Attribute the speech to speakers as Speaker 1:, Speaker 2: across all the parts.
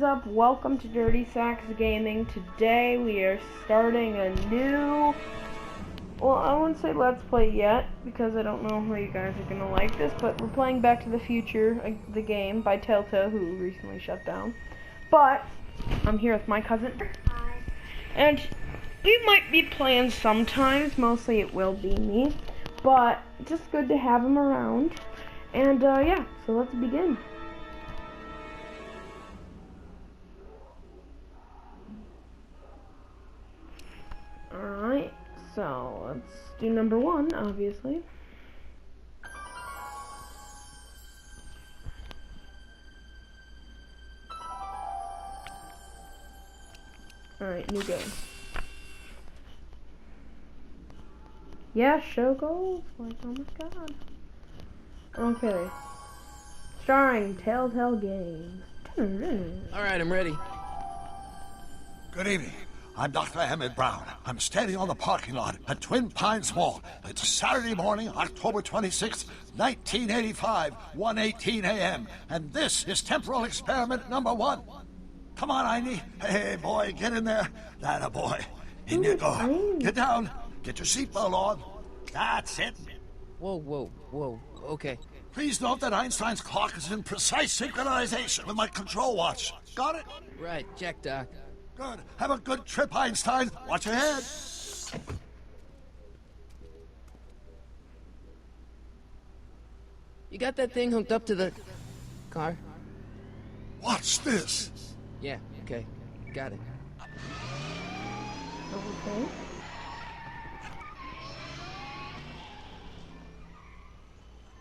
Speaker 1: What's up? Welcome to Dirty Sacks Gaming. Today we are starting a new, well, I wouldn't say let's play yet because I don't know how you guys are gonna like this, but we're playing Back to the Future, the game by Telltale, who recently shut down. But I'm here with my cousin, and we might be playing sometimes. Mostly it will be me, but just good to have him around. And yeah, so let's begin. Alright, so let's do number one, obviously. Alright, new game. Yeah, show goals. Like, oh my god. Okay. Starring Telltale Games.
Speaker 2: Alright, I'm ready.
Speaker 3: Good evening. I'm Dr. Emmett Brown. I'm standing on the parking lot at Twin Pines Mall. It's Saturday morning, October 26th, 1985, 1:18 a.m. And this is temporal experiment number 1. Come on, Einie. Hey, boy, get in there. That boy. In you go. Get down. Get your seatbelt on. That's it.
Speaker 2: Whoa, okay.
Speaker 3: Please note that Einstein's clock is in precise synchronization with my control watch. Got it?
Speaker 2: Right, check, Doc.
Speaker 3: Good. Have a good trip, Einstein. Watch your head.
Speaker 2: You got that thing hooked up to the car?
Speaker 3: Watch this.
Speaker 2: Yeah, okay. Got it.
Speaker 1: Okay.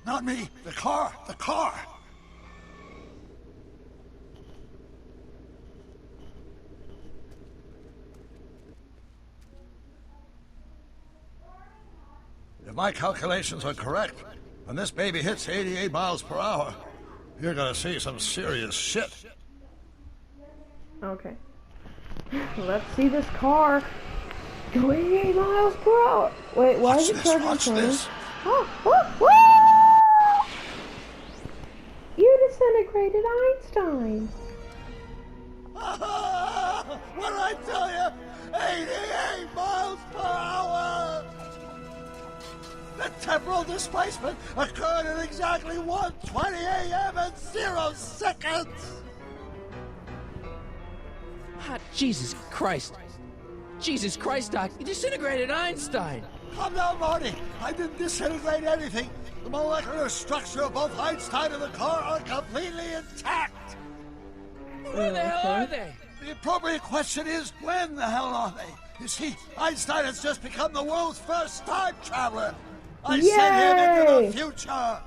Speaker 3: Not me. The car. The car. If my calculations are correct, when this baby hits 88 miles per hour, you're gonna see some serious shit.
Speaker 1: Okay. Let's see this car go 88 miles per hour. Wait, why is it charging
Speaker 3: Watch
Speaker 1: 20?
Speaker 3: this.
Speaker 1: Oh. You disintegrated Einstein.
Speaker 3: What did I tell you? 88 miles per hour! The temporal displacement occurred at exactly 1:20 a.m. and 0 seconds!
Speaker 2: Hot Jesus Christ. Jesus Christ, Doc. You disintegrated Einstein.
Speaker 3: Calm down, Marty. I didn't disintegrate anything. The molecular structure of both Einstein and the car are completely intact.
Speaker 2: Where the hell are they?
Speaker 3: The appropriate question is, when the hell are they? You see, Einstein has just become the world's first time traveler. I sent him into the future.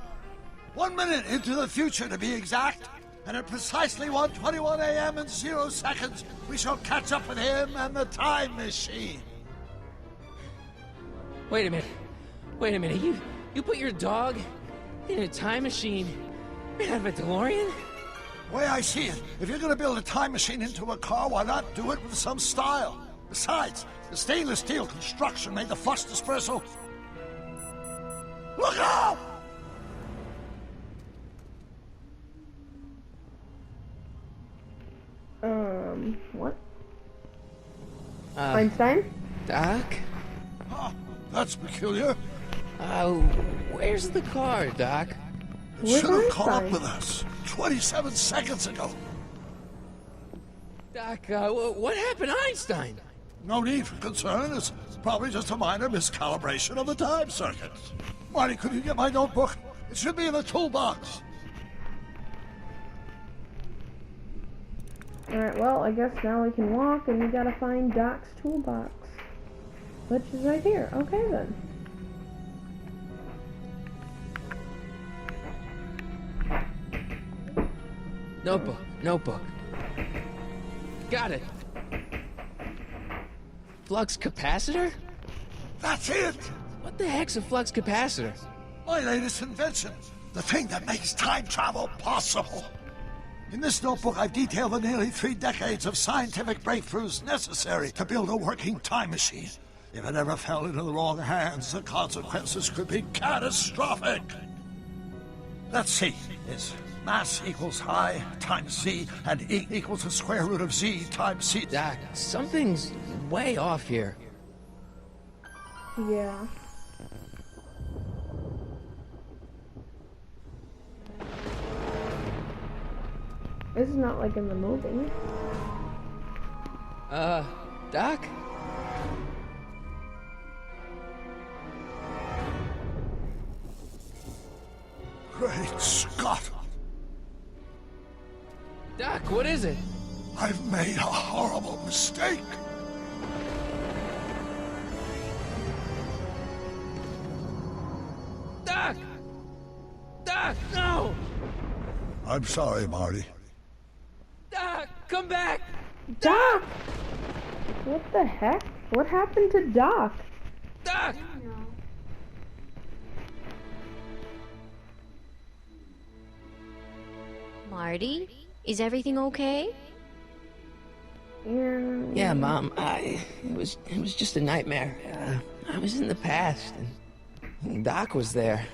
Speaker 3: 1 minute into the future, to be exact. And at precisely 1:21 a.m. and 0 seconds, we shall catch up with him and the time machine.
Speaker 2: Wait a minute. You put your dog in a time machine made out of a DeLorean?
Speaker 3: The way I see it, if you're going to build a time machine into a car, why not do it with some style? Besides, the stainless steel construction made the flux dispersal. Look out!
Speaker 1: What?
Speaker 2: Uh,
Speaker 1: Einstein?
Speaker 2: Doc?
Speaker 3: That's peculiar.
Speaker 2: Where's the car, Doc?
Speaker 3: It should have caught up with us 27 seconds ago.
Speaker 2: Doc, what happened to Einstein?
Speaker 3: No need for concern. It's probably just a minor miscalibration of the time circuits. Marty, could you get my notebook? It should be in the toolbox.
Speaker 1: Alright, well, I guess now we can walk and we gotta find Doc's toolbox. Which is right here. Okay then.
Speaker 2: Notebook. Got it. Flux capacitor?
Speaker 3: That's it!
Speaker 2: What the heck's a flux capacitor?
Speaker 3: My latest invention. The thing that makes time travel possible. In this notebook, I've detailed the nearly 3 decades of scientific breakthroughs necessary to build a working time machine. If it ever fell into the wrong hands, the consequences could be catastrophic. Let's see. It's Mass equals I times Z, and E equals the square root of Z times C.
Speaker 2: Doc, something's way off here.
Speaker 1: Yeah. This is not like in the movie.
Speaker 2: Doc?
Speaker 3: Great Scott!
Speaker 2: Doc, what is it?
Speaker 3: I've made a horrible mistake.
Speaker 2: Doc! Doc, no!
Speaker 3: I'm sorry, Marty.
Speaker 2: Doc, come back!
Speaker 1: Doc! What the heck? What happened to Doc?
Speaker 2: Doc!
Speaker 4: Marty, is everything okay?
Speaker 2: Yeah, Mom. It was just a nightmare. I was in the past, and Doc was there.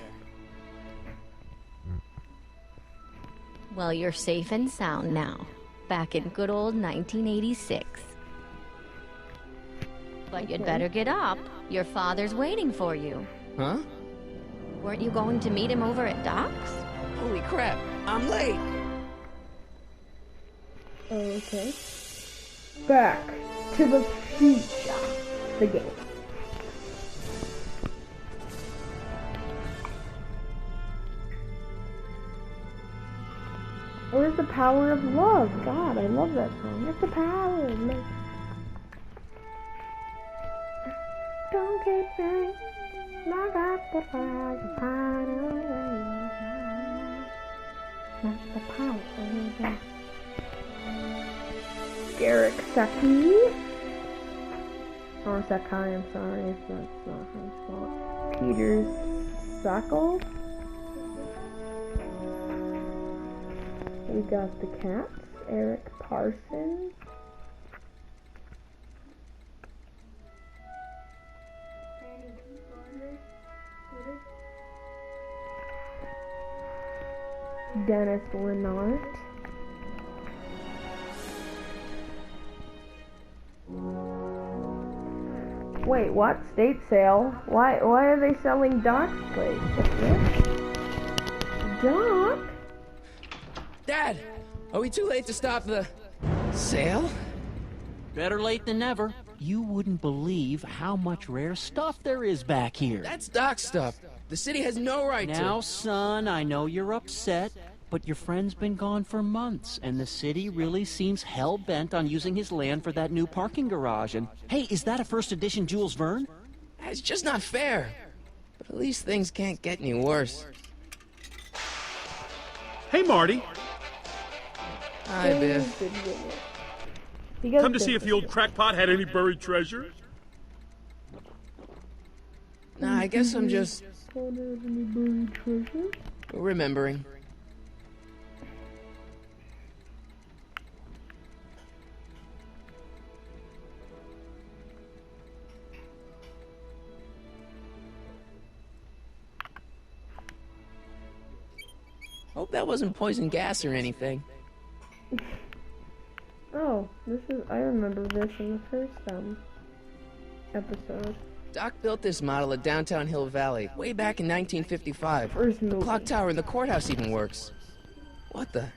Speaker 4: Well, you're safe and sound now. Back in good old 1986. But you'd better get up. Your father's waiting for you.
Speaker 2: Huh?
Speaker 4: Weren't you going to meet him over at Doc's?
Speaker 2: Holy crap! I'm late.
Speaker 1: Okay. Back to the future. The game. Where's the power of love? God, I love that song. It's the power of love. Don't keep saying, I got the fire, find a way. That's the power of love. Garrick Saki. Or Sakai, I'm sorry if that's not his fault. Peter Sackle. We got the cats. Eric Parsons. Dennis Lennart. Wait, what? State sale? Why are they selling Doc's place? What's this? Doc?
Speaker 2: Dad, are we too late to stop the sale?
Speaker 5: Better late than never. You wouldn't believe how much rare stuff there is back here.
Speaker 2: That's Doc's stuff. The city has no right to.
Speaker 5: Now, son, I know you're upset, but your friend's been gone for months, and the city really seems hell-bent on using his land for that new parking garage. And, hey, is that a first edition Jules Verne?
Speaker 2: It's just not fair. But at least things can't get any worse.
Speaker 6: Hey, Marty.
Speaker 2: Hi, Biff.
Speaker 6: Come to see if the old crackpot had any buried treasure?
Speaker 2: Nah, I guess I'm just remembering. Hope that wasn't poison gas or anything.
Speaker 1: Oh, I remember this in the first episode.
Speaker 2: Doc built this model at downtown Hill Valley way back in 1955.
Speaker 1: First
Speaker 2: The
Speaker 1: movie.
Speaker 2: clock tower in the courthouse even works. What the?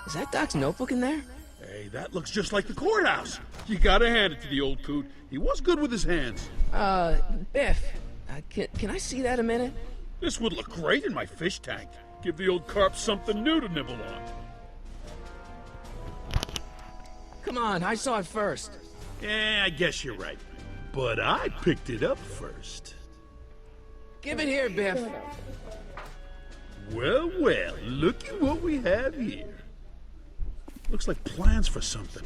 Speaker 2: Is that Doc's notebook in there?
Speaker 6: Hey, that looks just like the courthouse. You gotta hand it to the old coot. He was good with his hands.
Speaker 2: Biff, can I see that a minute?
Speaker 6: This would look great in my fish tank. Give the old carp something new to nibble on.
Speaker 2: Come on, I saw it first.
Speaker 6: Yeah, I guess you're right. But I picked it up first.
Speaker 2: Give it here, Biff.
Speaker 6: Well, well, look at what we have here. Looks like plans for something.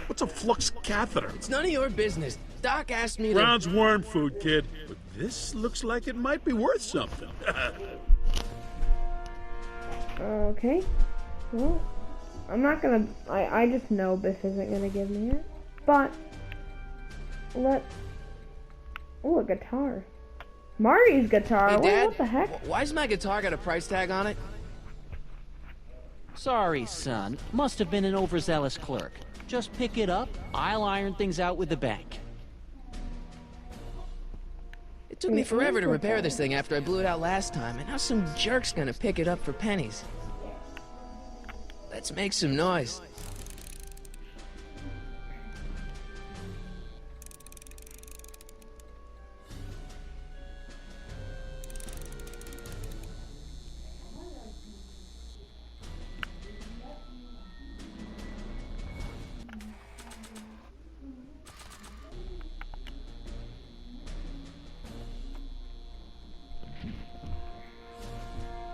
Speaker 6: What's a flux catheter?
Speaker 2: It's none of your business. Doc asked me to...
Speaker 6: Brown's worm food, kid. But this looks like it might be worth something.
Speaker 1: Okay. Well, I'm not gonna... I just know Biff isn't gonna give me it. But... Oh, a guitar. Marty's guitar.
Speaker 2: Hey,
Speaker 1: Wait,
Speaker 2: Dad,
Speaker 1: what the heck?
Speaker 2: why's my guitar got a price tag on it?
Speaker 5: Sorry, son. Must have been an overzealous clerk. Just pick it up. I'll iron things out with the bank.
Speaker 2: It took me forever to repair this thing after I blew it out last time, and now some jerk's gonna pick it up for pennies. Let's make some noise.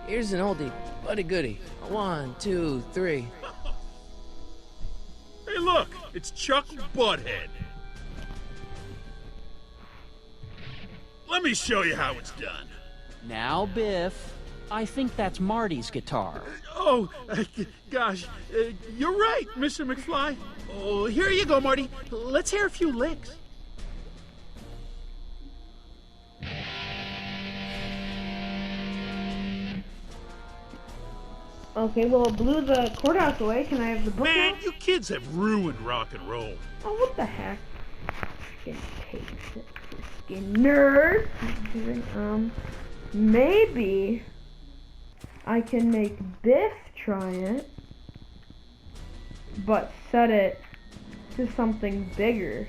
Speaker 2: Here's an oldie, but a goodie. 1, 2, 3.
Speaker 6: Hey, look! It's Chuck Butthead. Let me show you how it's done.
Speaker 5: Now, Biff, I think that's Marty's guitar.
Speaker 6: Oh, gosh. You're right, Mr. McFly. Oh, here you go, Marty. Let's hear a few licks.
Speaker 1: Okay, well, it blew the courthouse away. Can I have the book
Speaker 6: Man,
Speaker 1: now?
Speaker 6: you kids have ruined rock and roll.
Speaker 1: Oh, what the heck? Skin taste it, skin nerd. Maybe I can make Biff try it, but set it to something bigger.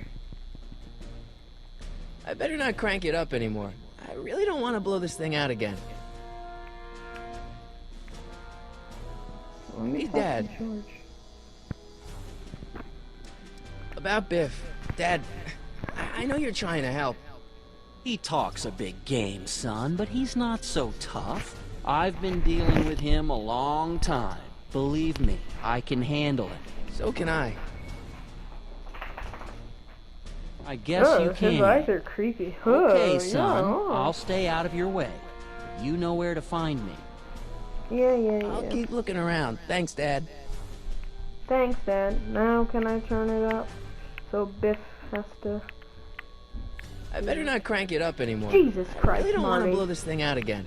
Speaker 2: I better not crank it up anymore. I really don't want to blow this thing out again.
Speaker 1: Let me
Speaker 2: Hey,
Speaker 1: talk to
Speaker 2: Dad.
Speaker 1: George.
Speaker 2: About Biff. Dad, I know you're trying to help.
Speaker 5: He talks a big game, son, but he's not so tough. I've been dealing with him a long time. Believe me, I can handle it.
Speaker 2: So can I.
Speaker 5: I guess you
Speaker 1: His eyes
Speaker 5: can.
Speaker 1: are creepy.
Speaker 5: Okay,
Speaker 1: Yeah,
Speaker 5: son,
Speaker 1: oh.
Speaker 5: I'll stay out of your way. You know where to find me.
Speaker 1: Yeah.
Speaker 2: I'll keep looking around. Thanks, Dad.
Speaker 1: Thanks, Dad. Now can I turn it up so Biff has to...
Speaker 2: I better not crank it up anymore.
Speaker 1: Jesus
Speaker 2: I
Speaker 1: Christ,
Speaker 2: really don't want to
Speaker 1: Marty.
Speaker 2: blow this thing out again.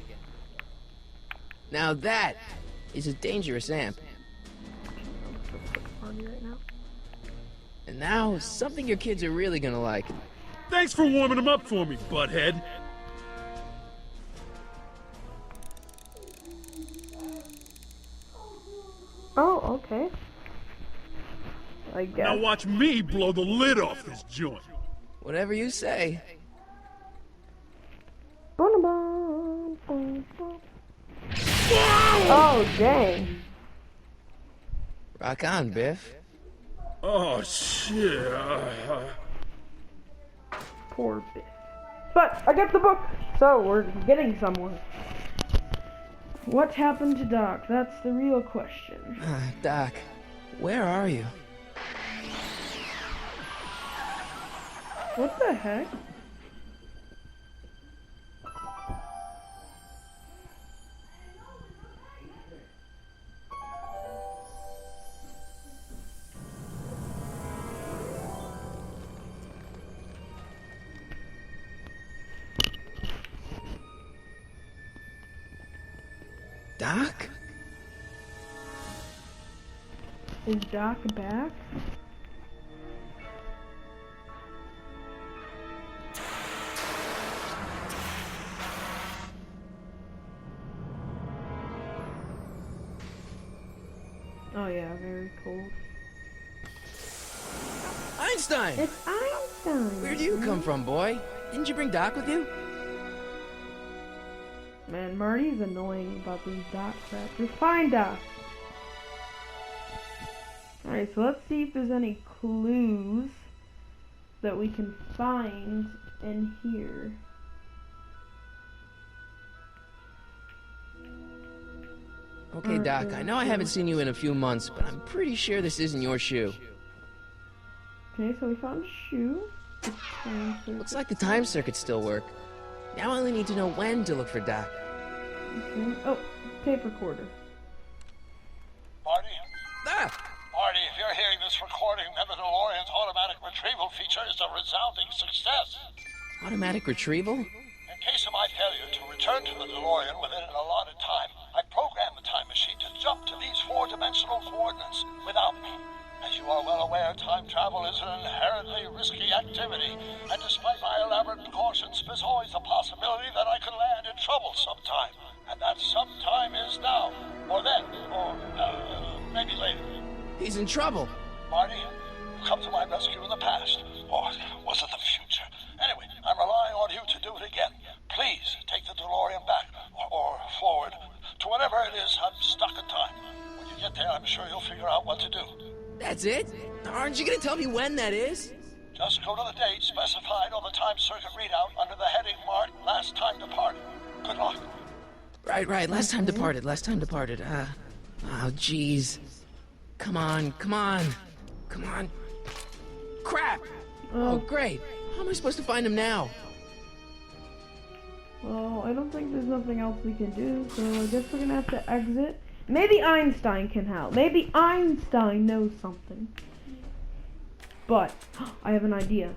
Speaker 2: Now that is a dangerous amp.
Speaker 1: Marty right now.
Speaker 2: And now, something your kids are really gonna like.
Speaker 6: Thanks for warming them up for me, Butthead.
Speaker 1: Oh, okay. I guess.
Speaker 6: Now watch me blow the lid off this joint.
Speaker 2: Whatever you say.
Speaker 1: Boom, boom, boom. Oh, dang.
Speaker 2: Rock on, Biff.
Speaker 6: Oh, shit.
Speaker 1: Poor Biff. But I got the book, so we're getting somewhere. What happened to Doc? That's the real question.
Speaker 2: Doc, where are you?
Speaker 1: What the heck?
Speaker 2: Doc?
Speaker 1: Is Doc back? Oh yeah, very cold.
Speaker 2: Einstein!
Speaker 1: It's Einstein!
Speaker 2: Where'd you come from, boy? Didn't you bring Doc with you?
Speaker 1: Man, Marty's annoying about this Doc crap. Just find Doc! Alright, so let's see if there's any clues that we can find in here.
Speaker 2: Okay, Doc, I know I haven't seen you in a few months, but I'm pretty sure this isn't your shoe.
Speaker 1: Okay, so we found a shoe. The time circuit.
Speaker 2: Looks like the time circuits still work. Now I only need to know when to look for Doc.
Speaker 1: Okay. Oh, tape recorder.
Speaker 3: Marty?
Speaker 2: Ah!
Speaker 3: Marty, if you're hearing this recording, then the DeLorean's automatic retrieval feature is a resounding success.
Speaker 2: Automatic retrieval?
Speaker 3: In case of my failure to return to the DeLorean within an allotted time, I programmed the time machine to jump to these 4 four-dimensional coordinates without me. As you are well aware, time travel is an inherently risky activity, and despite my elaborate precautions, there's always a possibility that I could land in trouble sometime. And that sometime is now, or then, or maybe later.
Speaker 2: He's in trouble.
Speaker 3: Marty, you come to my rescue in the past, or was it the future? Anyway, I'm relying on you to do it again. Please take the DeLorean back, or forward, to whatever it is. I'm stuck in time. When you get there, I'm sure you'll figure out what to do.
Speaker 2: That's it? Aren't you gonna tell me when that is?
Speaker 3: Just go to the date specified on the time circuit readout under the heading marked Last Time Departed. Good luck.
Speaker 2: Right. Last time departed. Oh, jeez. Come on. Crap! Oh, great. How am I supposed to find him now?
Speaker 1: Well, I don't think there's nothing else we can do, so I guess we're gonna have to exit. Maybe Einstein can help. Maybe Einstein knows something. But, I have an idea.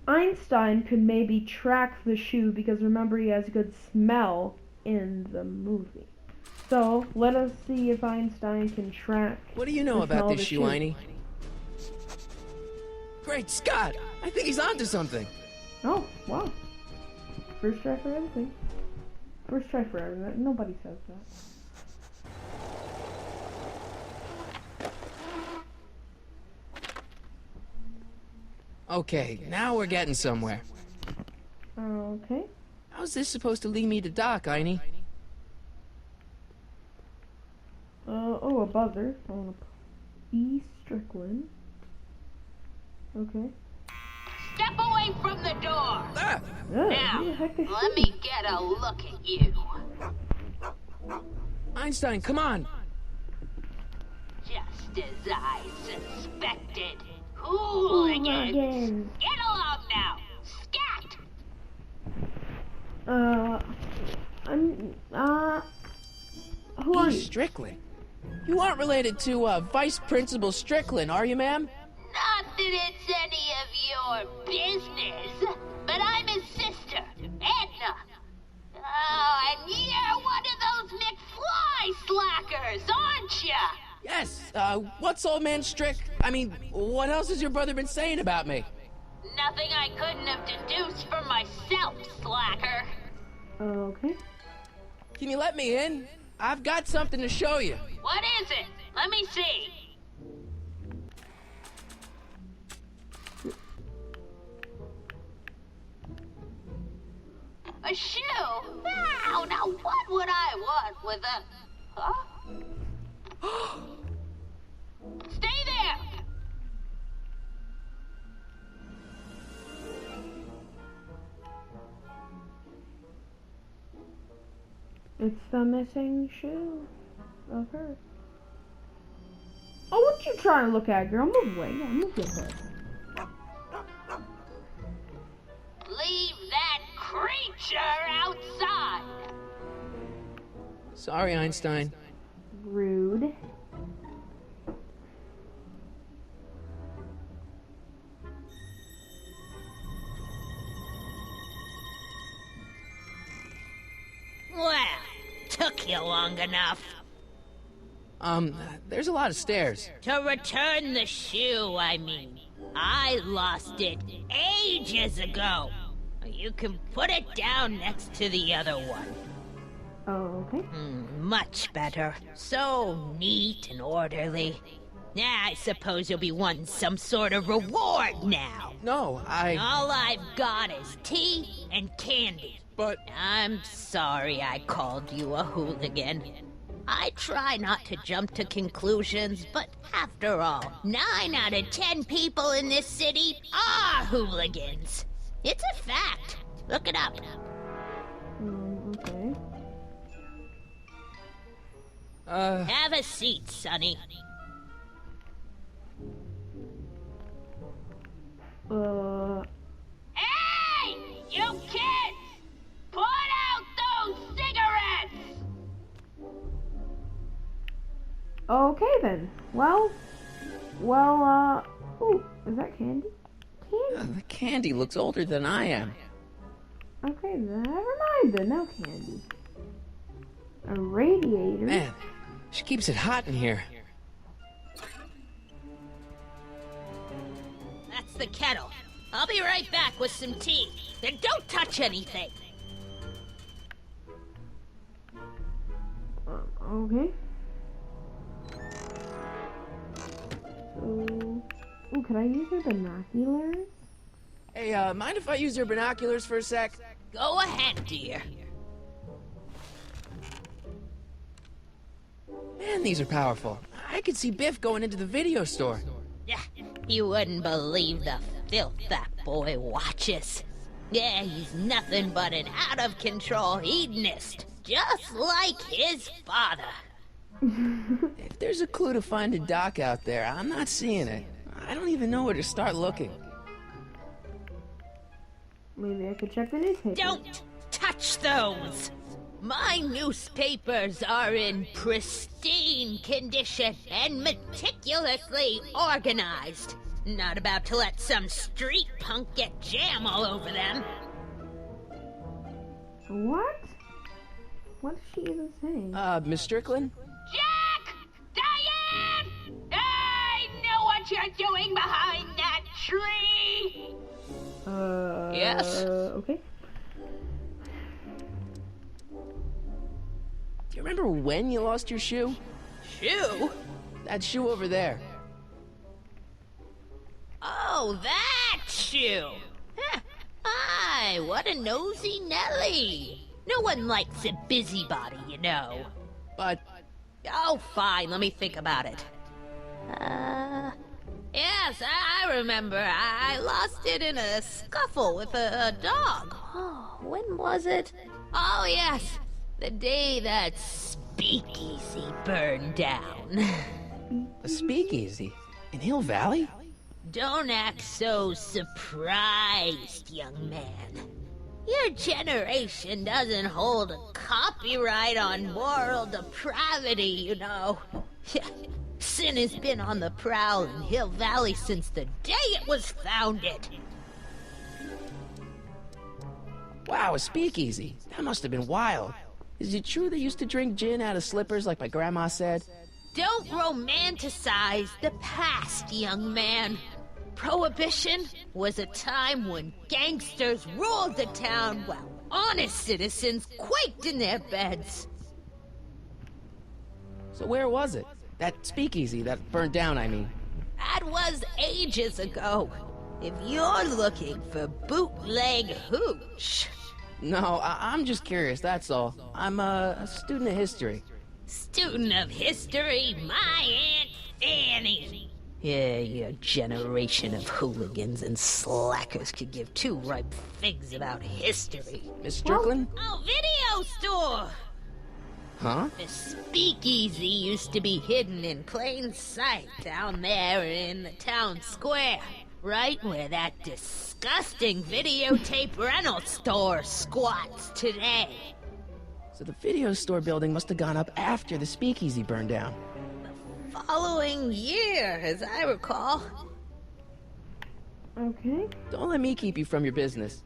Speaker 1: Einstein could maybe track the shoe because remember he has good smell in the movie. So, let us see if Einstein can track.
Speaker 2: What do you know about this shoe,
Speaker 1: shoe.
Speaker 2: Einie? Great Scott! I think he's onto something.
Speaker 1: Oh, wow. First try for everything. First try for everything. Nobody says that.
Speaker 2: Okay, now we're getting somewhere.
Speaker 1: Okay.
Speaker 2: How's this supposed to lead me to Doc, Einie?
Speaker 1: Oh, a buzzer. I want to E. Strickland. Okay.
Speaker 7: Step away from the door.
Speaker 2: Ah!
Speaker 7: Now,
Speaker 1: who the heck is
Speaker 7: let
Speaker 1: she?
Speaker 7: me get a look at you.
Speaker 2: Einstein, come on!
Speaker 7: Just as I suspected. Hooligans. Get along now. Scat.
Speaker 1: Who are
Speaker 2: E.
Speaker 1: you?
Speaker 2: Strickland? You aren't related to, Vice Principal Strickland, are you, ma'am?
Speaker 7: Not that it's any of your business, but I'm his sister, Edna. Oh, and you're one of those McFly slackers, aren't ya?
Speaker 2: Yes, what's old man what else has your brother been saying about me?
Speaker 7: Nothing I couldn't have deduced for myself, slacker.
Speaker 1: Okay.
Speaker 2: Can you let me in? I've got something to show you.
Speaker 7: What is it? Let me see. A shoe? Wow, now what would I want with a... Huh? Stay there!
Speaker 1: It's the missing shoe of her. Oh, what you trying to look at, girl? Move away. Yeah, move your head.
Speaker 7: Leave that creature outside!
Speaker 2: Sorry, Einstein.
Speaker 1: Rude.
Speaker 7: Well, took you long enough.
Speaker 2: There's a lot of stairs.
Speaker 7: To return the shoe, I mean. I lost it ages ago. You can put it down next to the other one.
Speaker 1: Oh, okay.
Speaker 7: Much better. So neat and orderly. I suppose you'll be wanting some sort of reward now.
Speaker 2: No,
Speaker 7: All I've got is tea and candy.
Speaker 2: But...
Speaker 7: I'm sorry I called you a hooligan. I try not to jump to conclusions, but after all, 9 out of 10 people in this city are hooligans. It's a fact. Look it up.
Speaker 1: Okay.
Speaker 7: Have a seat, Sonny. Hey! You kids! Put out those cigarettes!
Speaker 1: Okay then. Well, ooh, is that candy? Candy.
Speaker 2: the candy looks older than I am.
Speaker 1: Okay, never mind then, no candy. A radiator.
Speaker 2: Man, she keeps it hot in here.
Speaker 7: That's the kettle. I'll be right back with some tea. And don't touch anything.
Speaker 1: Okay. So... Ooh, could I use your binoculars?
Speaker 2: Hey, mind if I use your binoculars for a sec?
Speaker 7: Go ahead, dear.
Speaker 2: Man, these are powerful. I could see Biff going into the video store.
Speaker 7: Yeah, you wouldn't believe the filth that boy watches. Yeah, he's nothing but an out-of-control hedonist, just like his father.
Speaker 2: If there's a clue to finding Doc out there, I'm not seeing it. I don't even know where to start looking.
Speaker 1: Maybe I could check the newspaper.
Speaker 7: Don't touch those! My newspapers are in pristine condition and meticulously organized. Not about to let some street punk get jam all over them.
Speaker 1: What? What's she even saying?
Speaker 2: Miss Strickland?
Speaker 7: Jack! Diane! I know what you're doing behind that tree! Yes?
Speaker 1: Okay.
Speaker 2: Do you remember when you lost your shoe?
Speaker 7: Shoe?
Speaker 2: That shoe over there.
Speaker 7: Oh, that shoe! Huh. Aye, what a nosy Nelly! No one likes a busybody, you know.
Speaker 2: But...
Speaker 7: Oh, fine, let me think about it. Yes, I remember. I lost it in a scuffle with a dog. Oh, when was it? Oh, yes, the day that speakeasy burned down.
Speaker 2: a speakeasy? In Hill Valley?
Speaker 7: Don't act so surprised, young man. Your generation doesn't hold a copyright on moral depravity, you know. Sin has been on the prowl in Hill Valley since the day it was founded.
Speaker 2: Wow, a speakeasy. That must have been wild. Is it true they used to drink gin out of slippers like my grandma said?
Speaker 7: Don't romanticize the past, young man. Prohibition was a time when gangsters ruled the town while honest citizens quaked in their beds.
Speaker 2: So where was it? That speakeasy that burned down, I mean.
Speaker 7: That was ages ago. If you're looking for bootleg hooch.
Speaker 2: No, I'm just curious, that's all. I'm a student of history.
Speaker 7: Student of history, my Aunt Fanny. Yeah, your generation of hooligans and slackers could give two ripe figs about history.
Speaker 2: Miss Strickland?
Speaker 7: Oh, video store!
Speaker 2: Huh?
Speaker 7: The speakeasy used to be hidden in plain sight down there in the town square. Right where that disgusting videotape rental store squats today.
Speaker 2: So the video store building must have gone up after the speakeasy burned down.
Speaker 7: The following year, as I recall.
Speaker 1: Okay.
Speaker 2: Don't let me keep you from your business.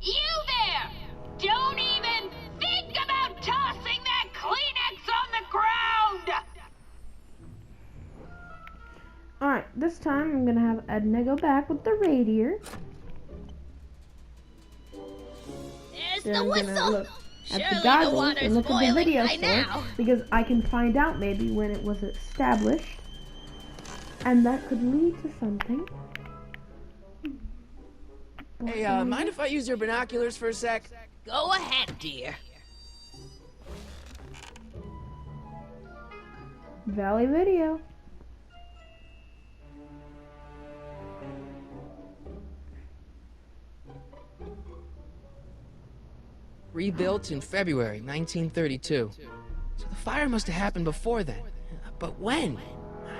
Speaker 7: You there! Don't even think about tossing that Kleenex on the ground!
Speaker 1: Alright, this time I'm gonna have Edna go back with the radiator.
Speaker 7: There's
Speaker 1: Then
Speaker 7: the
Speaker 1: I'm
Speaker 7: whistle!
Speaker 1: gonna look at
Speaker 7: Surely
Speaker 1: the goggles
Speaker 7: water's
Speaker 1: and look at the
Speaker 7: boiling
Speaker 1: video
Speaker 7: by
Speaker 1: store
Speaker 7: now.
Speaker 1: because I can find out maybe when it was established, and that could lead to something.
Speaker 2: Hey, mind if I use your binoculars for a sec?
Speaker 7: Go ahead, dear.
Speaker 1: Valley Video.
Speaker 2: Rebuilt in February 1932. So the fire must have happened before then. But when?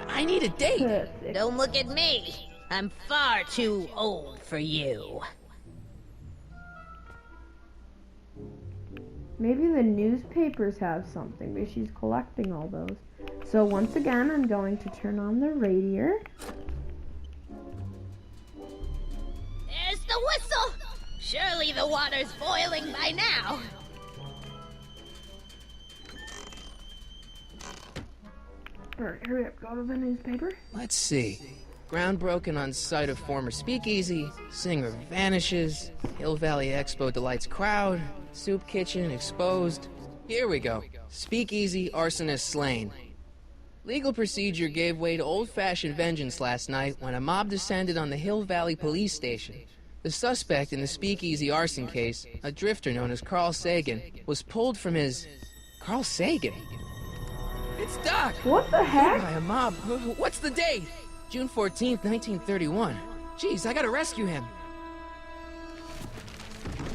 Speaker 2: I need a date.
Speaker 1: Perfect.
Speaker 7: Don't look at me. I'm far too old for you.
Speaker 1: Maybe the newspapers have something. Maybe she's collecting all those. So once again, I'm going to turn on the radiator.
Speaker 7: There's the whistle! Surely the water's boiling by now.
Speaker 1: Alright, hurry up. Go to the newspaper.
Speaker 2: Let's see. Ground broken on site of former speakeasy, singer vanishes, Hill Valley Expo delights crowd, soup kitchen exposed. Here we go. Speakeasy arsonist slain. Legal procedure gave way to old-fashioned vengeance last night when a mob descended on the Hill Valley police station. The suspect in the speakeasy arson case, a drifter known as Carl Sagan, was pulled from his... Carl Sagan? It's Doc!
Speaker 1: What the heck?
Speaker 2: By a mob. What's the date? June 14th, 1931. Jeez, I gotta rescue him.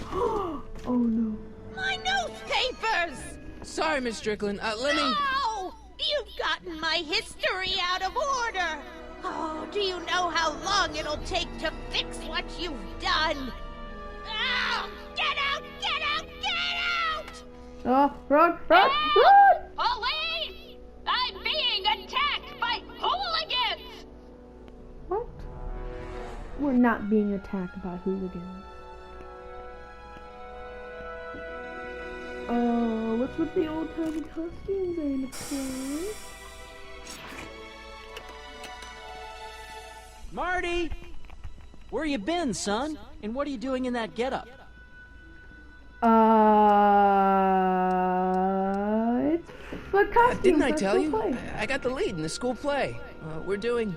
Speaker 1: Oh no.
Speaker 7: My newspapers!
Speaker 2: Sorry, Miss Strickland. Let me...
Speaker 7: No! You've gotten my history out of order! Oh, do you know how long it'll take to fix what you've done? Oh, get out! Get out! Get out!
Speaker 1: Oh, run! Run!
Speaker 7: Police! I'm being attacked by hooligans!
Speaker 1: What? We're not being attacked by hooligans. What's with the old-timey costumes and clothes?
Speaker 5: Marty! Where you been, son? And what are you doing in that getup?
Speaker 1: It's the costumes.
Speaker 2: Didn't I tell
Speaker 1: school
Speaker 2: you?
Speaker 1: play.
Speaker 2: I got the lead in the school play. We're doing...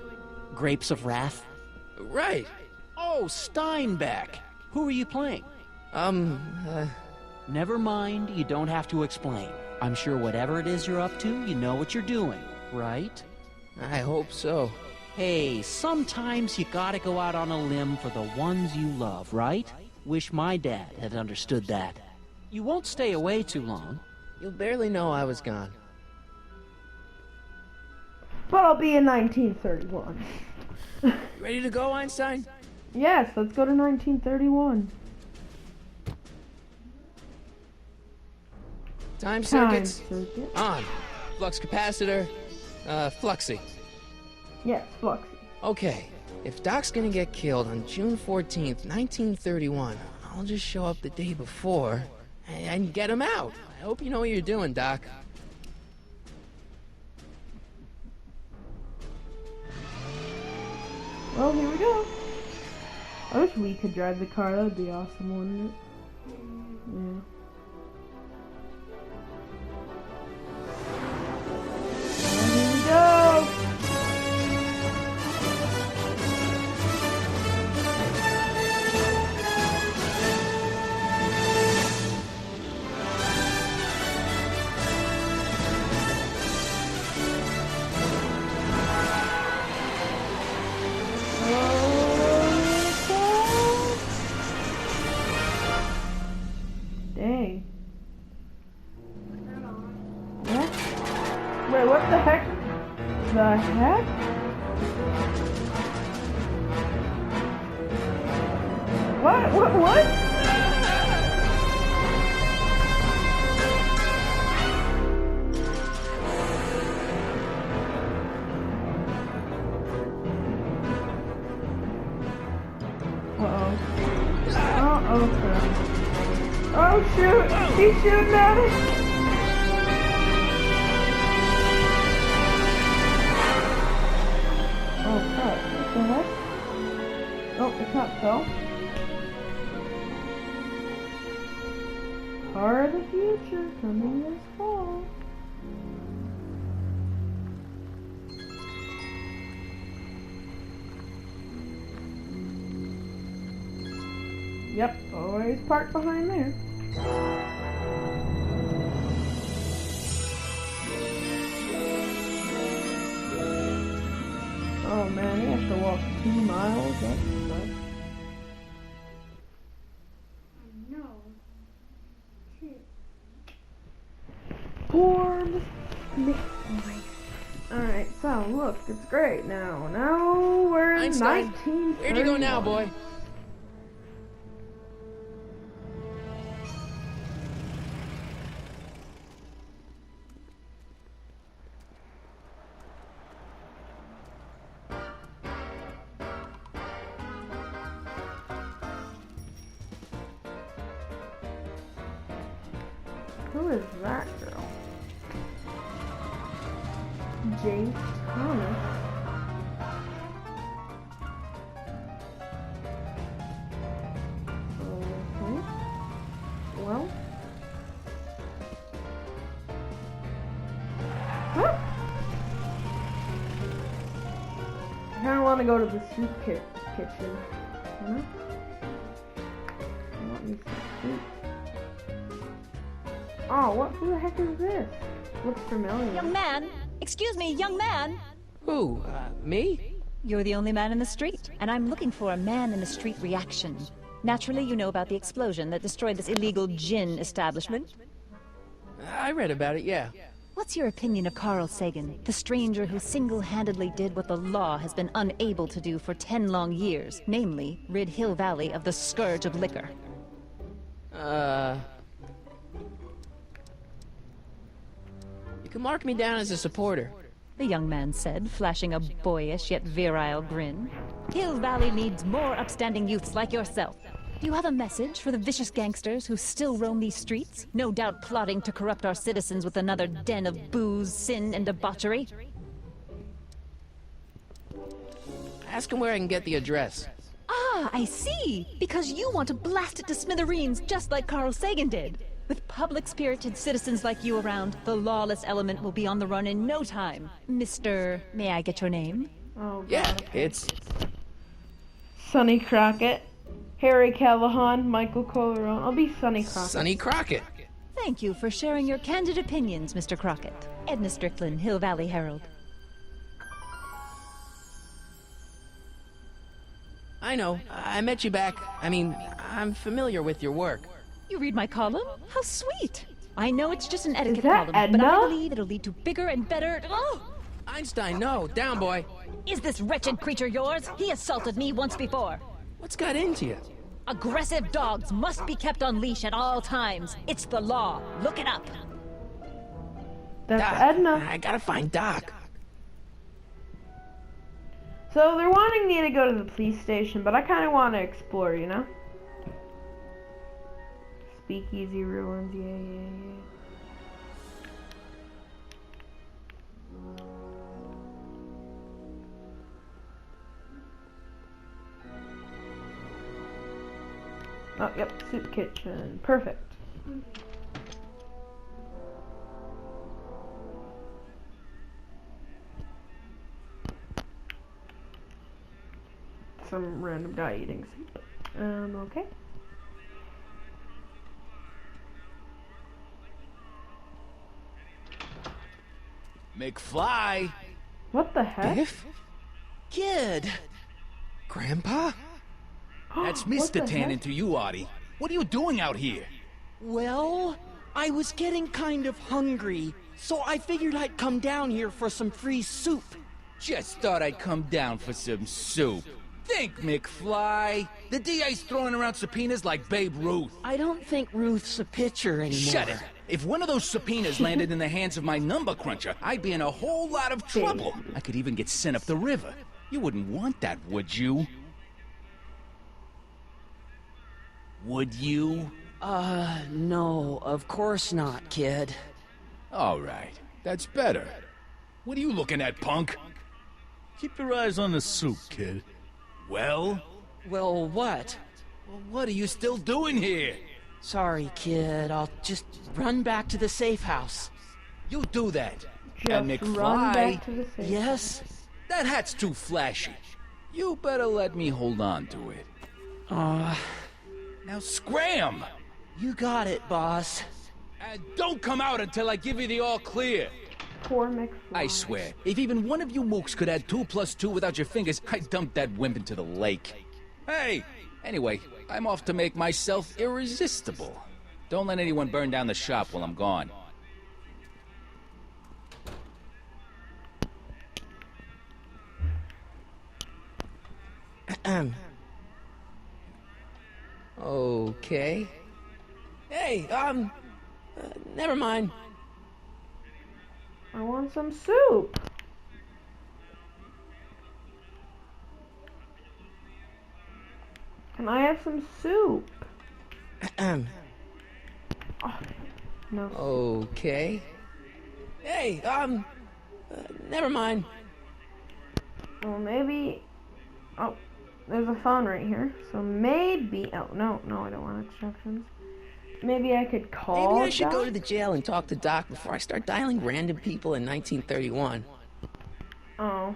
Speaker 5: Grapes of Wrath?
Speaker 2: Right.
Speaker 5: Oh, Steinbeck! Who are you playing? Never mind, you don't have to explain. I'm sure whatever it is you're up to, you know what you're doing, right?
Speaker 2: I hope so.
Speaker 5: Hey, sometimes you gotta go out on a limb for the ones you love, right? Wish my dad had understood that. You won't stay away too long.
Speaker 2: You'll barely know I was gone.
Speaker 1: But I'll be in 1931.
Speaker 2: You ready to go, Einstein?
Speaker 1: Yes, let's go to 1931.
Speaker 2: Time circuits.
Speaker 1: circuit.
Speaker 2: On. Flux capacitor. Fluxy.
Speaker 1: Yes, Fluxy.
Speaker 2: Okay. If Doc's gonna get killed on June 14th, 1931, I'll just show up the day before and get him out. I hope you know what you're doing, Doc.
Speaker 1: Well, here we go. I wish we could drive the car. That would be awesome, wouldn't it? Yeah. Well, here we go. Dang. What? Wait, what the heck? The heck? What? Uh-oh, crap. Oh, shoot! He's shooting at it! Oh, crap. What the heck? Oh, it's not so. Car of the future coming this fall. Yep, always parked behind there. Oh man, he has to walk 2 miles. That sucks.
Speaker 8: No.
Speaker 1: Poor McBoy. Alright, so look, it's great now. Now we're in
Speaker 2: Einstein,
Speaker 1: 1931.
Speaker 2: where'd you go now, boy?
Speaker 1: Who is that girl? James Thomas. kind of want to go to the soup kitchen. You know? I want me some soup. Oh, what? Who the heck is this? Looks familiar.
Speaker 8: Young man! Excuse me, young man!
Speaker 2: Who, me?
Speaker 8: You're the only man in the street, and I'm looking for a man-in-the-street reaction. Naturally, you know about the explosion that destroyed this illegal gin establishment.
Speaker 2: I read about it, yeah.
Speaker 8: What's your opinion of Carl Sagan, the stranger who single-handedly did what the law has been unable to do for 10 long years, namely, rid Hill Valley of the scourge of liquor?
Speaker 2: You can mark me down as a supporter.
Speaker 8: The young man said, flashing a boyish yet virile grin. Hill Valley needs more upstanding youths like yourself. Do you have a message for the vicious gangsters who still roam these streets, no doubt plotting to corrupt our citizens with another den of booze, sin, and debauchery?
Speaker 2: Ask him where I can get the address.
Speaker 8: Ah, I see! Because you want to blast it to smithereens just like Carl Sagan did. With public-spirited citizens like you around, the lawless element will be on the run in no time. Mr. May I get your name?
Speaker 1: Oh, God.
Speaker 2: Yeah, it's...
Speaker 1: Sonny Crockett, Harry Callahan, Michael Corleone. I'll be Sonny Crockett.
Speaker 2: Sonny Crockett.
Speaker 8: Thank you for sharing your candid opinions, Mr. Crockett. Edna Strickland, Hill Valley Herald.
Speaker 2: I know. I met you back. I mean, I'm familiar with your work.
Speaker 8: You read my column? How sweet! I know it's just an etiquette
Speaker 1: that
Speaker 8: column,
Speaker 1: Edna?
Speaker 8: but I believe it'll lead to bigger and better... Oh!
Speaker 2: Einstein, no. Down, boy.
Speaker 8: Is this wretched creature yours? He assaulted me once before.
Speaker 2: What's got into you?
Speaker 8: Aggressive dogs must be kept on leash at all times. It's the law. Look it up.
Speaker 1: That's
Speaker 2: Doc.
Speaker 1: Edna.
Speaker 2: I gotta find Doc.
Speaker 1: So they're wanting me to go to the police station, but I kind of want to explore, you know? Speakeasy ruins, yeah. Oh, yep, soup kitchen. Perfect. Some random guy eating soup. Okay.
Speaker 9: McFly!
Speaker 1: What the heck?
Speaker 2: Biff?
Speaker 9: Kid!
Speaker 2: Grandpa?
Speaker 9: That's
Speaker 1: What the
Speaker 9: Mr. Tannin
Speaker 1: heck?
Speaker 9: to you, Artie. What are you doing out here?
Speaker 5: Well, I was getting kind of hungry, so I figured I'd come down here for some free soup.
Speaker 9: Just thought I'd come down for some soup. Think, McFly. The DA's throwing around subpoenas like Babe Ruth.
Speaker 5: I don't think Ruth's a pitcher anymore.
Speaker 9: Shut it! If one of those subpoenas landed in the hands of my number cruncher, I'd be in a whole lot of trouble. I could even get sent up the river. You wouldn't want that, would you? Would you?
Speaker 5: No, of course not, kid.
Speaker 9: All right, that's better. What are you looking at, punk?
Speaker 6: Keep your eyes on the soup, kid.
Speaker 9: Well,
Speaker 5: Well, what?
Speaker 9: what are you still doing here?
Speaker 5: Sorry, kid. I'll just run back to the safe house.
Speaker 9: You do that.
Speaker 1: Just
Speaker 9: And
Speaker 1: run
Speaker 9: McFly,
Speaker 1: back to the safe.
Speaker 5: Yes?
Speaker 9: that hat's too flashy. You better let me hold on to it. Now scram!
Speaker 5: You got it, boss.
Speaker 9: And don't come out until I give you the all clear.
Speaker 1: Poor McFly.
Speaker 9: I swear, if even one of you mooks could add 2 + 2 without your fingers, I'd dump that wimp into the lake. Hey! Anyway, I'm off to make myself irresistible. Don't let anyone burn down the shop while I'm gone.
Speaker 2: Okay. Hey, never mind.
Speaker 1: I want some soup. Can I have some soup? No.
Speaker 2: Okay. Hey, never mind.
Speaker 1: Well, maybe... Oh, there's a phone right here. So maybe... Oh, no, I don't want instructions. Maybe I could call
Speaker 2: Maybe I should go
Speaker 1: Doc?
Speaker 2: to the jail and talk to Doc before I start dialing random people in 1931.
Speaker 1: Oh.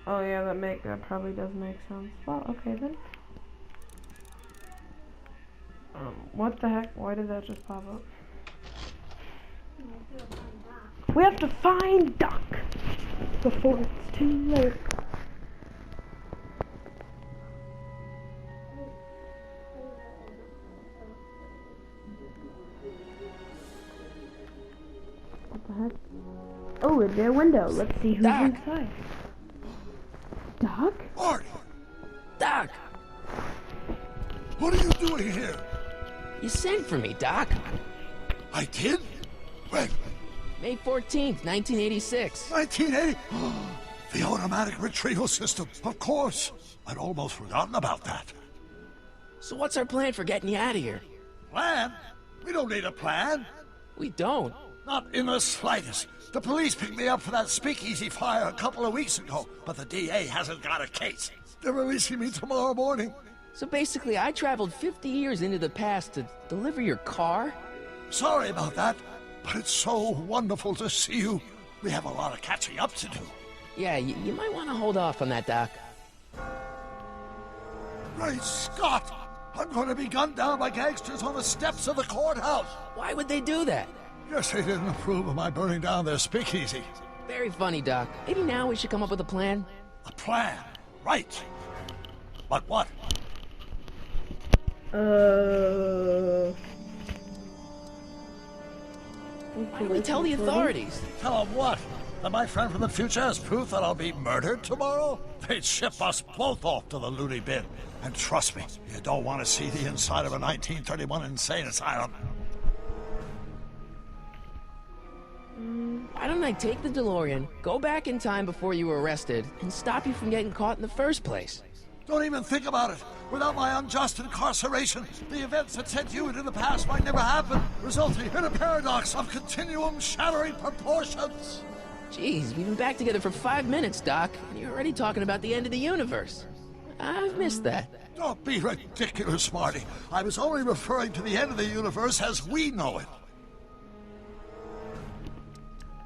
Speaker 1: Oh yeah, that probably does make sense. Well, okay then. What the heck? Why did that just pop up? We have to find Duck before it's too late. What the heck? Oh, is there a window? Let's see who's
Speaker 2: Doc.
Speaker 1: inside. Doc?
Speaker 3: Marty,
Speaker 2: Doc!
Speaker 3: what are you doing here?
Speaker 2: You sent for me, Doc.
Speaker 3: I did? When?
Speaker 2: May 14th, 1986.
Speaker 3: 1980? The automatic retrieval system, of course. I'd almost forgotten about that.
Speaker 2: So what's our plan for getting you out of here?
Speaker 3: Plan? We don't need a plan.
Speaker 2: We don't.
Speaker 3: Not in the slightest. The police picked me up for that speakeasy fire a couple of weeks ago, but the DA hasn't got a case. They're releasing me tomorrow morning.
Speaker 2: So basically, I traveled 50 years into the past to deliver your car?
Speaker 3: Sorry about that, but it's so wonderful to see you. We have a lot of catching up to do.
Speaker 2: Yeah, you might want to hold off on that, Doc.
Speaker 3: Great Scott! I'm going to be gunned down by gangsters on the steps of the courthouse.
Speaker 2: Why would they do that?
Speaker 3: Guess they didn't approve of my burning down their speakeasy.
Speaker 2: Very funny, Doc. Maybe now we should come up with a plan?
Speaker 3: A plan, right. But what?
Speaker 2: Why don't we tell the authorities?
Speaker 3: Tell them what? That my friend from the future has proof that I'll be murdered tomorrow? They'd ship us both off to the loony bin. And trust me, you don't want to see the inside of a 1931 insane asylum.
Speaker 2: Why don't I take the DeLorean, go back in time before you were arrested, and stop you from getting caught in the first place?
Speaker 3: Don't even think about it. Without my unjust incarceration, the events that sent you into the past might never happen, resulting in a paradox of continuum shattering proportions.
Speaker 2: Jeez, we've been back together for 5 minutes, Doc, and you're already talking about the end of the universe. I've missed that.
Speaker 3: Don't be ridiculous, Marty. I was only referring to the end of the universe as we know it.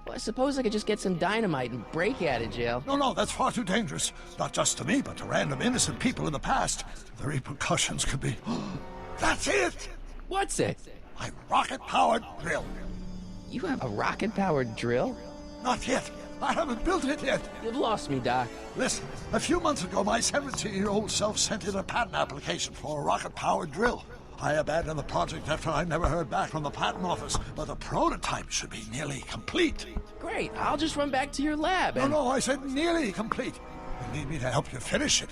Speaker 2: Well, I suppose I could just get some dynamite and break you out of jail.
Speaker 3: No, that's far too dangerous. Not just to me, but to random innocent people in the past. The repercussions could be... That's it!
Speaker 2: What's it?
Speaker 3: My rocket-powered drill.
Speaker 2: You have a rocket-powered drill?
Speaker 3: Not yet. I haven't built it yet.
Speaker 2: You've lost me, Doc.
Speaker 3: Listen, a few months ago, my 17-year-old self sent in a patent application for a rocket-powered drill. I abandoned the project after I never heard back from the patent office, but the prototype should be nearly complete.
Speaker 2: Great, I'll just run back to your lab and...
Speaker 3: No, I said nearly complete. You need me to help you finish it.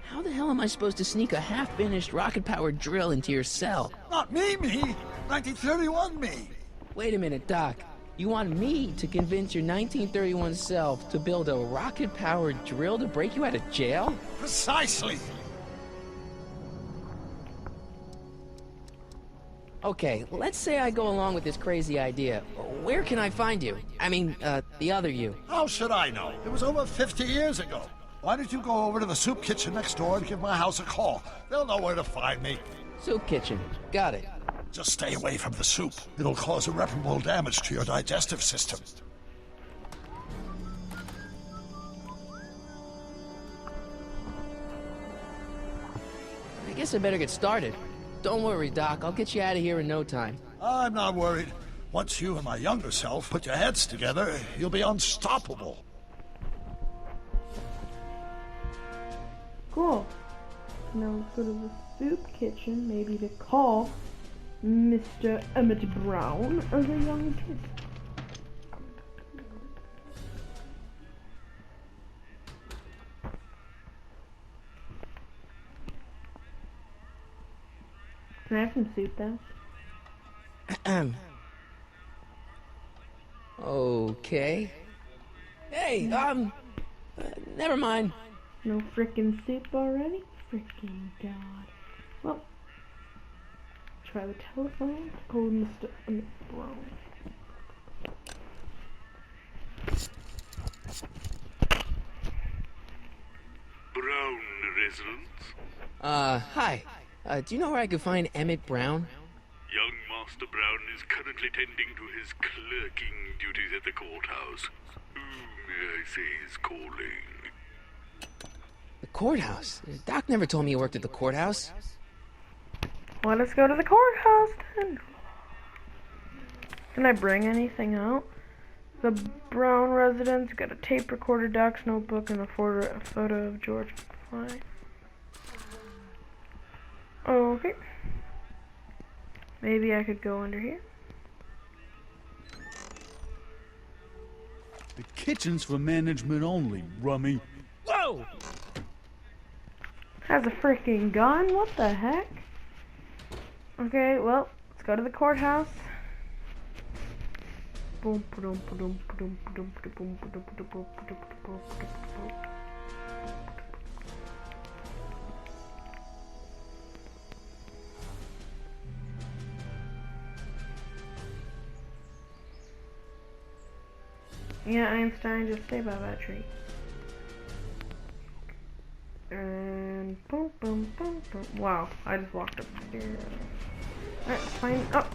Speaker 2: How the hell am I supposed to sneak a half-finished rocket-powered drill into your cell?
Speaker 3: Not me. 1931 me.
Speaker 2: Wait a minute, Doc. You want me to convince your 1931 self to build a rocket-powered drill to break you out of jail?
Speaker 3: Precisely.
Speaker 2: Okay, let's say I go along with this crazy idea. Where can I find you? I mean, the other you.
Speaker 3: How should I know? It was over 50 years ago. Why don't you go over to the soup kitchen next door and give my house a call? They'll know where to find me.
Speaker 2: Soup kitchen. Got it.
Speaker 3: Just stay away from the soup. It'll cause irreparable damage to your digestive system.
Speaker 2: I guess I better get started. Don't worry, Doc. I'll get you out of here in no time.
Speaker 3: I'm not worried. Once you and my younger self put your heads together, you'll be unstoppable.
Speaker 1: Cool. Now let's go to the soup kitchen, maybe to call Mr. Emmett Brown as a young kid. Can I have some soup, though?
Speaker 2: Okay. Hey, never mind.
Speaker 1: No frickin' soup already? Frickin' God. Well, try the telephone to call Mr. Emmett Brown.
Speaker 10: Brown residence?
Speaker 2: Hi. Do you know where I could find Emmett Brown?
Speaker 10: Young Master Brown is currently tending to his clerking duties at the courthouse. Who may I say is calling?
Speaker 2: courthouse. Doc never told me you worked at the courthouse.
Speaker 1: Let us go to the courthouse then. Can I bring anything out? The Brown residence, got a tape recorder, Doc's notebook, and a photo of George McFly. Okay. Maybe I could go under here.
Speaker 6: The kitchen's for management only, Rummy.
Speaker 5: Whoa!
Speaker 1: Has a freaking gun? What the heck? Okay, well, let's go to the courthouse. Yeah, Einstein, just stay by that tree. And boom, boom, boom, boom. Wow, I just walked upstairs. Alright, fine. Oh,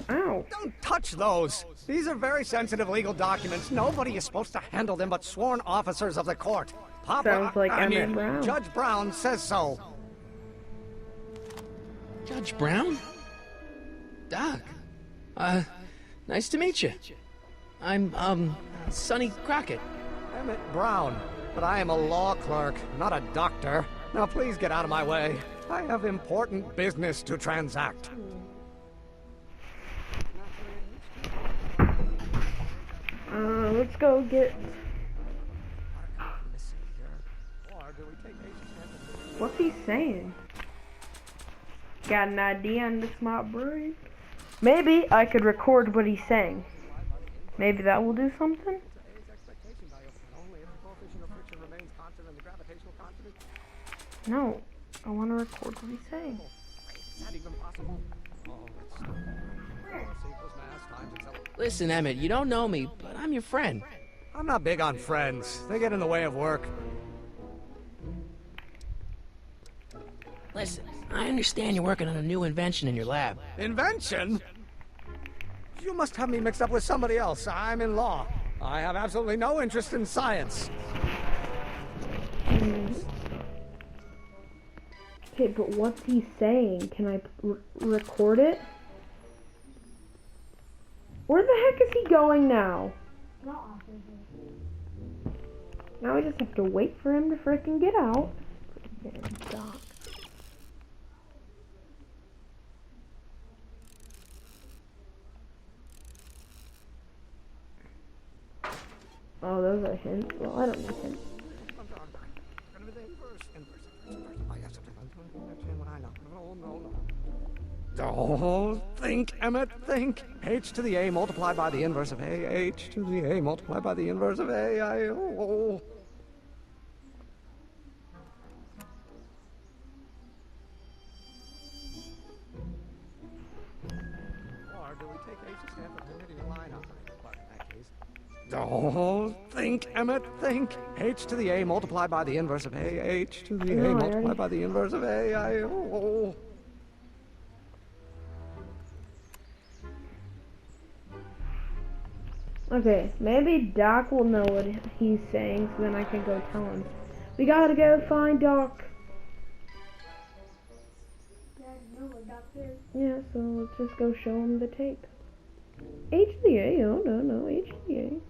Speaker 1: ow.
Speaker 11: Don't touch those. These are very sensitive legal documents. Nobody is supposed to handle them but sworn officers of the court. Papa,
Speaker 1: Sounds like
Speaker 11: I
Speaker 1: Emmett
Speaker 11: mean,
Speaker 1: Brown.
Speaker 11: Judge Brown says so.
Speaker 2: Judge Brown? Doc. Nice to meet you. I'm, Sonny Crockett.
Speaker 11: Emmett Brown. But I am a law clerk, not a doctor. Now please get out of my way. I have important business to transact.
Speaker 1: Let's go get... What's he saying? Got an idea on this my brain? Maybe I could record what he's saying. Maybe that will do something? No, I want to record what he's saying.
Speaker 2: Listen, Emmett, you don't know me, but I'm your friend.
Speaker 11: I'm not big on friends. They get in the way of work.
Speaker 2: Listen, I understand you're working on a new invention in your lab.
Speaker 11: Invention? You must have me mixed up with somebody else. I'm in law. I have absolutely no interest in science.
Speaker 1: Okay, but what's he saying? Can I record it? Where the heck is he going now? Now we just have to wait for him to frickin' get out. Doc. Oh, those are hints? Well, I don't need hints.
Speaker 11: Oh, think, Emmett, think. H to the A multiplied by the inverse of A. H to the A multiplied by the inverse of A. Oh, think, Emmett, think. H to the A multiplied by the inverse of A. H to the A multiplied by the inverse of A.
Speaker 1: Okay, maybe Doc will know what he's saying, so then I can go tell him. We gotta go find Doc. Yeah, so let's just go show him the tape. H to the A, oh no, H to the A.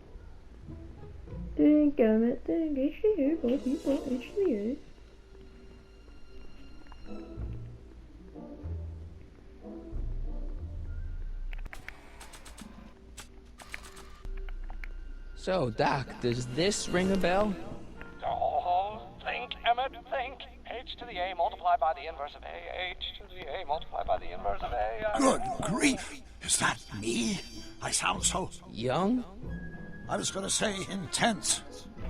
Speaker 1: Think, Emmett, think, H to the A, go people, H to the A.
Speaker 2: So, Doc, does this ring a bell?
Speaker 11: Oh, think, Emmett, think. H to the A multiplied by the inverse of A. H to the A multiplied by the inverse of A.
Speaker 3: Good grief! Is that me? I sound so...
Speaker 2: Young?
Speaker 3: I was gonna say intense.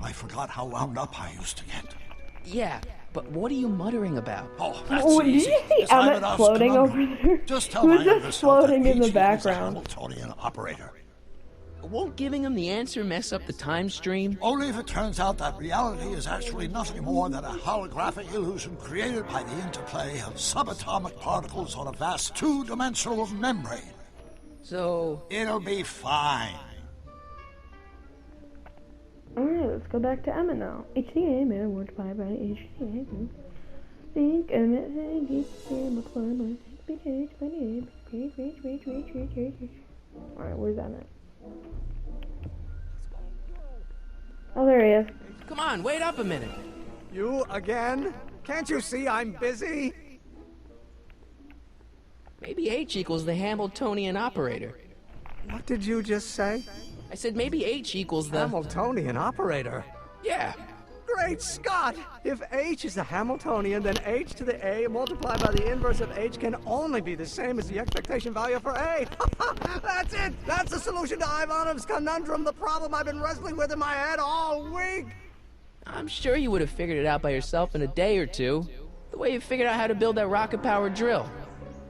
Speaker 3: I forgot how wound up I used to get.
Speaker 2: Yeah, but what are you muttering about?
Speaker 3: Oh, that's
Speaker 1: Oh, did you
Speaker 3: easy.
Speaker 1: see
Speaker 3: It's
Speaker 1: Emmett
Speaker 3: Ivanov's
Speaker 1: floating
Speaker 3: conundrum.
Speaker 1: over there?
Speaker 3: Just tell
Speaker 1: He was
Speaker 3: my
Speaker 1: just
Speaker 3: younger self that
Speaker 1: floating in the
Speaker 3: PG is a
Speaker 1: background.
Speaker 3: Hamiltonian operator.
Speaker 2: Won't giving him the answer mess up the time stream?
Speaker 3: Only if it turns out that reality is actually nothing more than a holographic illusion created by the interplay of subatomic particles on a vast two-dimensional membrane.
Speaker 2: So...
Speaker 3: It'll be fine.
Speaker 1: Alright, let's go back to Emma now. HCA, man, multiplied by HCA. Think Emma, multiplied by Alright, where's Emma? Oh, there he is.
Speaker 2: Come on, wait up a minute.
Speaker 11: You again? Can't you see I'm busy?
Speaker 2: Maybe H equals the Hamiltonian operator.
Speaker 11: What did you just say?
Speaker 2: I said maybe H equals the...
Speaker 11: Hamiltonian operator?
Speaker 2: Yeah.
Speaker 11: Great Scott! If H is the Hamiltonian, then H to the A multiplied by the inverse of H can only be the same as the expectation value for A. That's it! That's the solution to Ivanov's conundrum, the problem I've been wrestling with in my head all week!
Speaker 2: I'm sure you would have figured it out by yourself in a day or two. The way you figured out how to build that rocket-powered drill.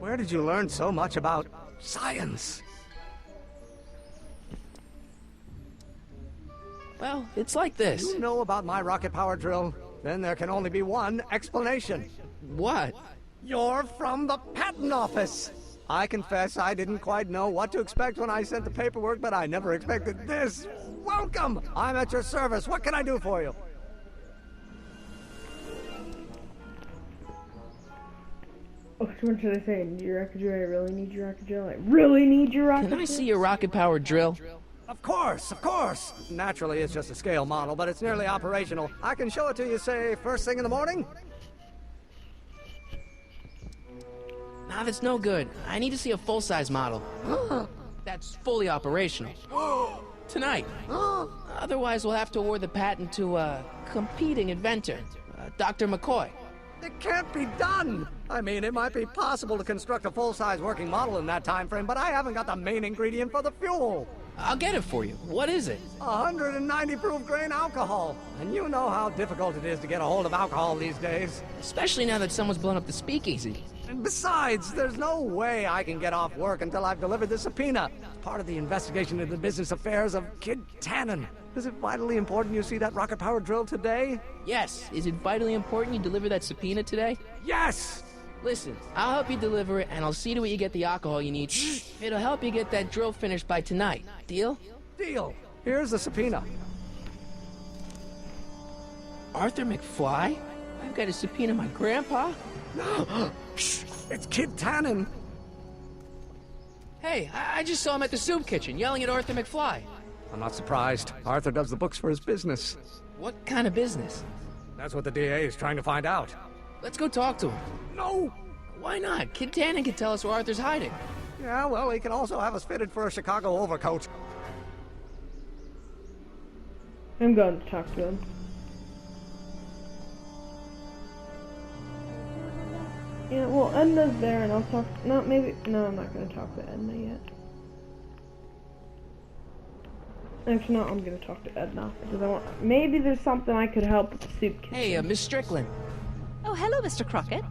Speaker 11: Where did you learn so much about science?
Speaker 2: Well, it's like this.
Speaker 11: You know about my rocket power drill? Then there can only be one explanation.
Speaker 2: What?
Speaker 11: You're from the patent office. I confess I didn't quite know what to expect when I sent the paperwork, but I never expected this. Welcome! I'm at your service. What can I do for you?
Speaker 1: What should I say? Need your rocket drill? I really need your rocket drill. I really need your rocket drill.
Speaker 2: Can I see your rocket-powered drill?
Speaker 11: Of course, of course. Naturally, it's just a scale model, but it's nearly operational. I can show it to you, say, first thing in the morning?
Speaker 2: Nah, that's no good. I need to see a full-size model. That's fully operational. Tonight. Otherwise, we'll have to award the patent to a competing inventor, Dr. McCoy.
Speaker 11: It can't be done! I mean, it might be possible to construct a full-size working model in that time frame, but I haven't got the main ingredient for the fuel.
Speaker 2: I'll get it for you. What is it?
Speaker 11: 190 proof grain alcohol. And you know how difficult it is to get a hold of alcohol these days.
Speaker 2: Especially now that someone's blown up the speakeasy.
Speaker 11: And besides, there's no way I can get off work until I've delivered the subpoena. It's part of the investigation into the business affairs of Kid Tannen. Is it vitally important you see that rocket-powered drill today?
Speaker 2: Yes. Is it vitally important you deliver that subpoena today?
Speaker 11: Yes!
Speaker 2: Listen, I'll help you deliver it, and I'll see to it you get the alcohol you need. It'll help you get that drill finished by tonight. Deal?
Speaker 11: Deal. Here's the subpoena.
Speaker 2: Arthur McFly? I've got to subpoena my grandpa?
Speaker 11: It's Kid Tannen.
Speaker 2: Hey, I just saw him at the soup kitchen, yelling at Arthur McFly.
Speaker 11: I'm not surprised. Arthur does the books for his business.
Speaker 2: What kind of business?
Speaker 11: That's what the DA is trying to find out.
Speaker 2: Let's go talk to him.
Speaker 11: No!
Speaker 2: Why not? Kid Tannen can tell us where Arthur's hiding.
Speaker 11: Yeah, well, he can also have us fitted for a Chicago overcoat.
Speaker 1: I'm going to talk to him. Yeah, well, Edna's there, and I'll talk... No, maybe... No, I'm not going to talk to Edna yet. Actually, no, I'm going to talk to Edna. Because I want... Maybe there's something I could help with the soup kitchen.
Speaker 2: Hey, Miss Strickland.
Speaker 8: Oh, hello, Mr. Crockett.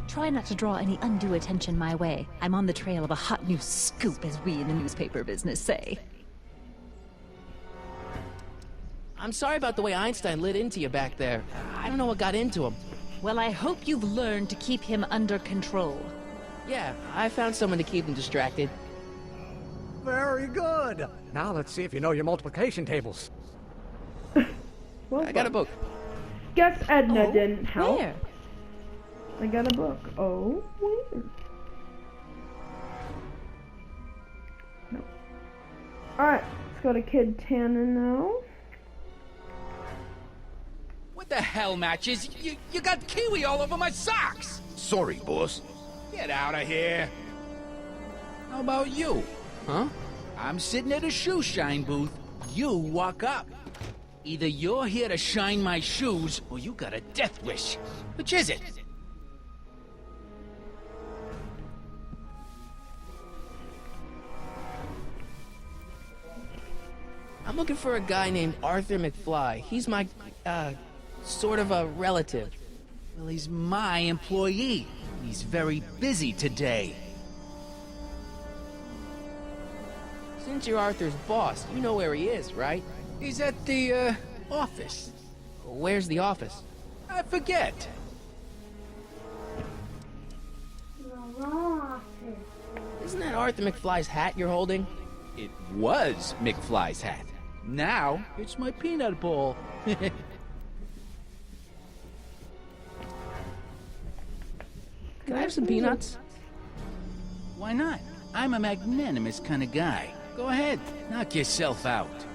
Speaker 8: Try not to draw any undue attention my way. I'm on the trail of a hot new scoop, as we in the newspaper business say.
Speaker 2: I'm sorry about the way Einstein lit into you back there. I don't know what got into him.
Speaker 8: Well, I hope you've learned to keep him under control.
Speaker 2: Yeah, I found someone to keep him distracted.
Speaker 11: Very good. Now let's see if you know your multiplication tables.
Speaker 1: Well,
Speaker 2: I got a book.
Speaker 1: Guess Edna didn't help.
Speaker 8: Where?
Speaker 1: I got a book. Oh, weird. No. Alright, let's go to Kid Tannen now.
Speaker 9: What the hell, Matches? You got kiwi all over my socks!
Speaker 6: Sorry, boss.
Speaker 9: Get out of here! How about you?
Speaker 2: Huh?
Speaker 9: I'm sitting at a shoe shine booth. You walk up. Either you're here to shine my shoes, or you got a death wish. Which is it?
Speaker 2: I'm looking for a guy named Arthur McFly. He's my, sort of a relative.
Speaker 9: Well, he's my employee. He's very busy today.
Speaker 2: Since you're Arthur's boss, you know where he is, right?
Speaker 9: He's at the, office.
Speaker 2: Where's the office?
Speaker 9: I forget.
Speaker 2: Isn't that Arthur McFly's hat you're holding?
Speaker 9: It was McFly's hat. Now, it's my peanut bowl.
Speaker 2: Can I have some peanuts?
Speaker 9: Why not? I'm a magnanimous kind of guy. Go ahead, knock yourself out.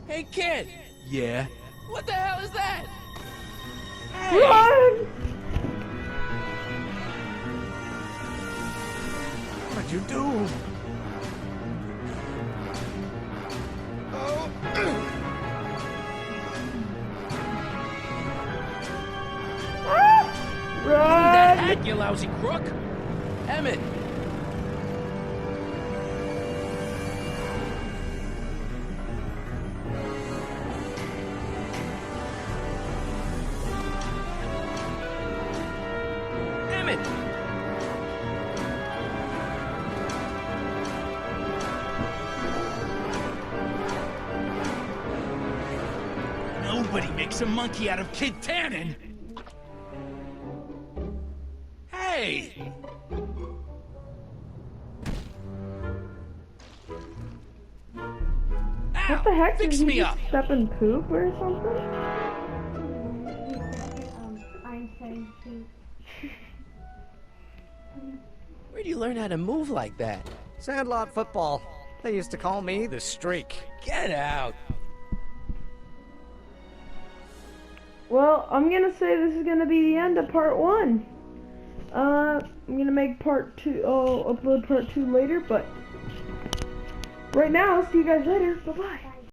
Speaker 9: Hey, kid! Yeah? What the hell is that? Hey!
Speaker 1: Run!
Speaker 11: What'd you do?
Speaker 1: Run!
Speaker 9: That hat, you lousy crook! Emmett! Emmett! Nobody makes a monkey out of Kid Tannen! Hey!
Speaker 1: What the heck?
Speaker 9: Fix
Speaker 1: Did
Speaker 9: me
Speaker 1: he
Speaker 9: up!
Speaker 1: just step in poop or something?
Speaker 2: Where'd you learn how to move like that?
Speaker 11: Sandlot football. They used to call me the Streak.
Speaker 9: Get out!
Speaker 1: Well, I'm gonna say this is gonna be the end of part 1. I'm gonna make part 2. I'll upload part 2 later, but right now, see you guys later. Bye bye.